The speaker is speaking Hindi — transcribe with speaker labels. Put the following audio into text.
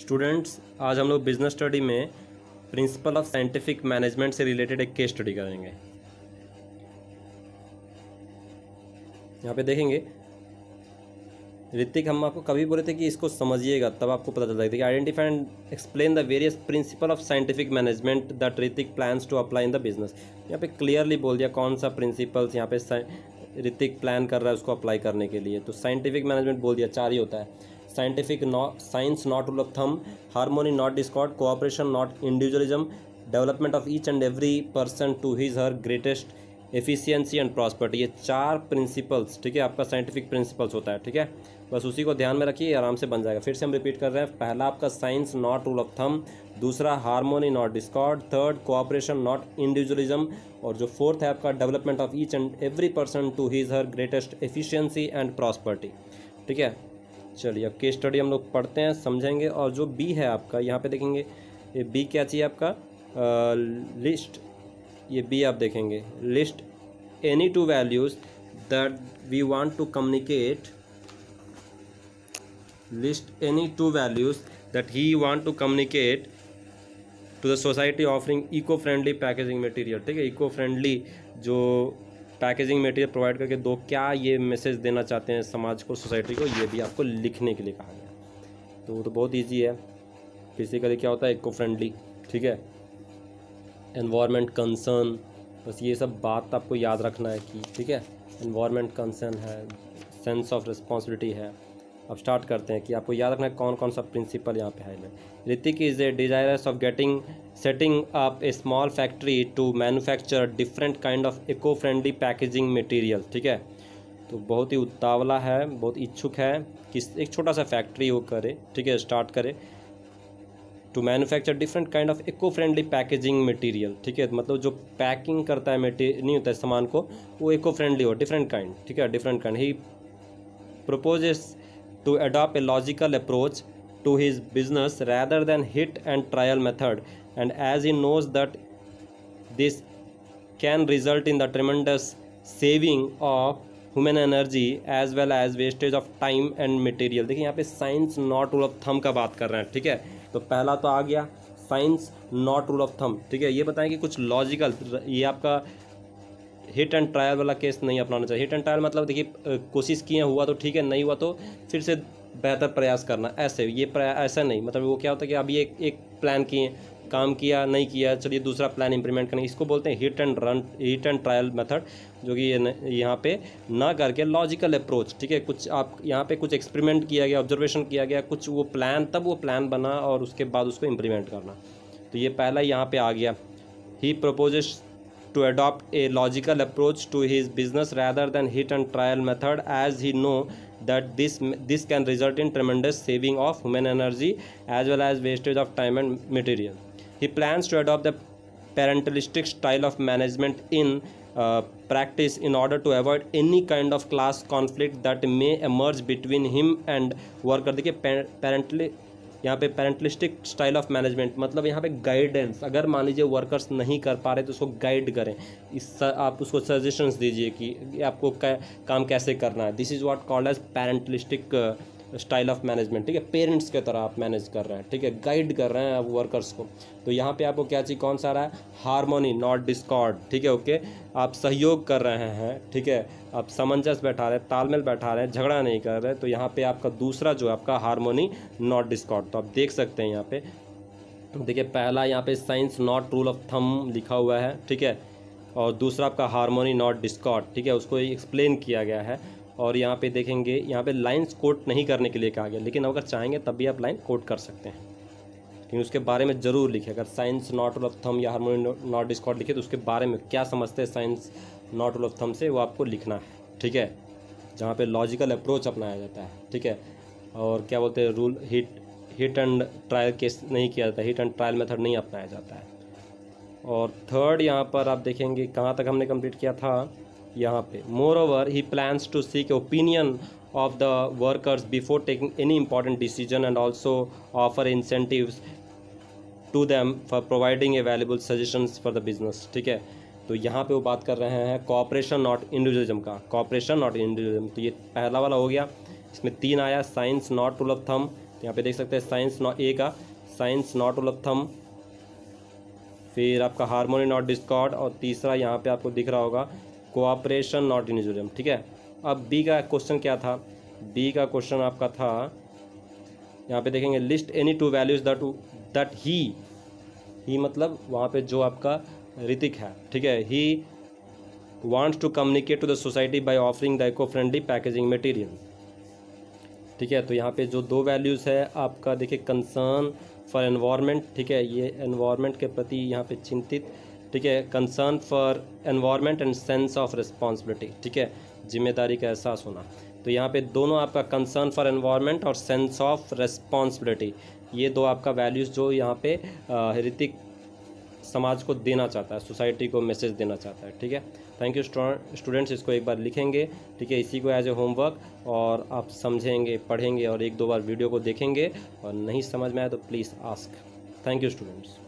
Speaker 1: स्टूडेंट्स, आज हम लोग बिजनेस स्टडी में प्रिंसिपल ऑफ साइंटिफिक मैनेजमेंट से रिलेटेड एक केस स्टडी करेंगे। यहाँ पे देखेंगे ऋतिक, हम आपको कभी बोले थे कि इसको समझिएगा तब आपको पता चलता है कि identify and explain the various principle of scientific management that Ritik plans to apply in the business. यहाँ पे क्लियरली बोल दिया कौन सा प्रिंसिपल्स यहाँ पे ऋतिक प्लान कर रहा है उसको अप्लाई करने के लिए। तो साइंटिफिक मैनेजमेंट बोल दिया, चार ही होता है। Scientific science not rule of thumb, harmony not discord, cooperation not individualism, development of each and every person to his her greatest efficiency and prosperity. ये चार प्रिंसिपल्स, ठीक है, आपका साइंटिफिक प्रिंसिपल्स होता है। ठीक है, बस उसी को ध्यान में रखिए, आराम से बन जाएगा। फिर से हम रिपीट कर रहे हैं। पहला आपका science not rule of thumb, दूसरा harmony not discord, third cooperation not individualism, और जो फोर्थ है आपका development of each and every person to his her greatest efficiency and prosperity. ठीक है, चलिए अब केस स्टडी हम लोग पढ़ते हैं, समझेंगे। और जो बी है आपका, यहाँ पे देखेंगे ये बी क्या चाहिए आपका, लिस्ट। ये बी आप देखेंगे, list any two values that we want to communicate, list any two values that he want to communicate to the society offering eco friendly packaging material. ठीक है, इको फ्रेंडली जो पैकेजिंग मटेरियल प्रोवाइड करके दो, क्या ये मैसेज देना चाहते हैं समाज को, सोसाइटी को, ये भी आपको लिखने के लिए कहा गया। तो वो तो बहुत इजी है। बेसिकली क्या होता है, इको फ्रेंडली, ठीक है, एनवायरनमेंट कंसर्न, बस ये सब बात आपको याद रखना है कि ठीक है, एनवायरनमेंट कंसर्न है, सेंस ऑफ रिस्पॉन्सिबिलिटी है। अब स्टार्ट करते हैं कि आपको याद रखना है कौन कौन सा प्रिंसिपल यहाँ पे है। Ritik is a desirous of setting up a small factory to manufacture different kind of eco friendly packaging material. ठीक है, तो बहुत ही उतावला है, बहुत इच्छुक है कि एक छोटा सा फैक्ट्री वो करे, ठीक है, स्टार्ट करे to manufacture different kind of eco friendly packaging material. ठीक है, मतलब जो पैकिंग करता है मटेरियल नहीं होता है सामान को, वो इको फ्रेंडली हो, डिफरेंट काइंड। ठीक है, different kind. He proposes to adopt a logical approach to his business rather than hit and trial method, and as he knows that this can result in the tremendous saving of human energy as well as wastage of time and material। देखिए यहाँ पे science not rule of thumb का बात कर रहे हैं। ठीक है, तो पहला तो आ गया science not rule of thumb. ठीक है, ये बताएं कि कुछ लॉजिकल, ये आपका हिट एंड ट्रायल वाला केस नहीं अपनाना चाहिए। हिट एंड ट्रायल मतलब देखिए कोशिश किए, हुआ तो ठीक है, नहीं हुआ तो फिर से बेहतर प्रयास करना, ऐसे ये ऐसा नहीं। मतलब वो क्या होता है कि अभी एक प्लान किए, काम किया, नहीं किया, चलिए दूसरा प्लान इंप्लीमेंट करेंगे, इसको बोलते हैं हिट एंड ट्रायल मेथड, जो कि यहाँ पे ना करके लॉजिकल अप्रोच। ठीक है, कुछ आप यहाँ पे कुछ एक्सपेरिमेंट किया गया, ऑब्जर्वेशन किया गया, कुछ वो प्लान, तब वो प्लान बना और उसके बाद उसको इम्प्लीमेंट करना। तो ये पहला यहाँ पे आ गया। ही proposes to adopt a logical approach to his business rather than hit and trial method, as he know that this can result in tremendous saving of human energy as well as wastage of time and material. He plans to adopt the parentalistic style of management in practice in order to avoid any kind of class conflict that may emerge between him and worker। देखिए यहाँ पे पेरेंटलिस्टिक स्टाइल ऑफ मैनेजमेंट मतलब यहाँ पे गाइडेंस, अगर मान लीजिए वर्कर्स नहीं कर पा रहे तो उसको गाइड करें, आप उसको सजेशंस दीजिए कि आपको काम कैसे करना है। This is what called as parentalistic style of management. ठीक है, पेरेंट्स की तरह आप मैनेज कर रहे हैं, ठीक है, गाइड कर रहे हैं आप वर्कर्स को। तो यहाँ पे आपको क्या चाहिए, कौन सा रहा है, हार्मोनी नॉट डिस्कॉर्ड। ठीक है, ओके, आप सहयोग कर रहे हैं, ठीक है, आप सामंजस्य बैठा रहे हैं, तालमेल बैठा रहे हैं, झगड़ा नहीं कर रहे। तो यहाँ पे आपका दूसरा जो है आपका हार्मोनी नॉट डिस्कॉर्ड। तो आप देख सकते हैं यहाँ पे, देखिए पहला यहाँ पे science not rule of thumb लिखा हुआ है, ठीक है, और दूसरा आपका हार्मोनी नॉट डिस्कॉर्ड। ठीक है, उसको एक्सप्लेन किया गया है। और यहाँ पे देखेंगे, यहाँ पे लाइंस कोट नहीं करने के लिए कहा गया, लेकिन अगर चाहेंगे तब भी आप लाइन कोट कर सकते हैं, लेकिन उसके बारे में ज़रूर लिखे। अगर science not rule of thumb या हार्मोनी नॉट डिस्कॉर्ड लिखे तो उसके बारे में क्या समझते हैं science not rule of thumb से, वो आपको लिखना है। ठीक है, जहाँ पे लॉजिकल अप्रोच अपनाया जाता है। ठीक है, और क्या बोलते हैं, rule hit and trial case नहीं किया जाता, हिट एंड ट्रायल मेथड नहीं अपनाया जाता है। और थर्ड यहाँ पर आप देखेंगे कहाँ तक हमने कंप्लीट किया था, यहाँ पे moreover he plans to seek opinion of the workers before taking any important decision and also offer incentives to them for providing a valuable suggestions for the business. ठीक है, तो यहाँ पे वो बात कर रहे हैं कोऑपरेशन नॉट इंडिविजुअलिज्म का, कोऑपरेशन नॉट इंडिविजुअलिज्म। तो ये पहला वाला हो गया। इसमें 3 आया, science not rule of thumb, यहाँ पे देख सकते हैं साइंस नॉट, ए का science not rule of thumb, फिर आपका हार्मोनी नॉट डिस्कॉर्ड, और तीसरा यहाँ पे आपको दिख रहा होगा कोऑपरेशन नॉट इन्जुरियम। ठीक है, अब बी का क्वेश्चन क्या था, बी का क्वेश्चन आपका था यहाँ पे देखेंगे, list any two values that he मतलब वहाँ पे जो आपका ऋतिक है, ठीक है, he wants to communicate to the society by offering the eco friendly packaging material. ठीक है, तो यहाँ पे जो 2 वैल्यूज़ है आपका देखिए, कंसर्न फॉर एनवायरनमेंट, ठीक है, ये एनवायरनमेंट के प्रति यहाँ पे चिंतित, ठीक है, concern for environment and sense of responsibility, ठीक है, जिम्मेदारी का एहसास होना। तो यहाँ पे दोनों आपका कंसर्न फॉर एनवायरनमेंट और सेंस ऑफ रिस्पॉन्सिबिलिटी, ये 2 आपका वैल्यूज़ जो यहाँ पे ऋतिक समाज को देना चाहता है, सोसाइटी को मैसेज देना चाहता है। ठीक है, थैंक यू स्टूडेंट्स, इसको एक बार लिखेंगे, ठीक है, इसी को एज ए होमवर्क, और आप समझेंगे, पढ़ेंगे और 1-2 बार वीडियो को देखेंगे, और नहीं समझ में आए तो please ask. Thank you students.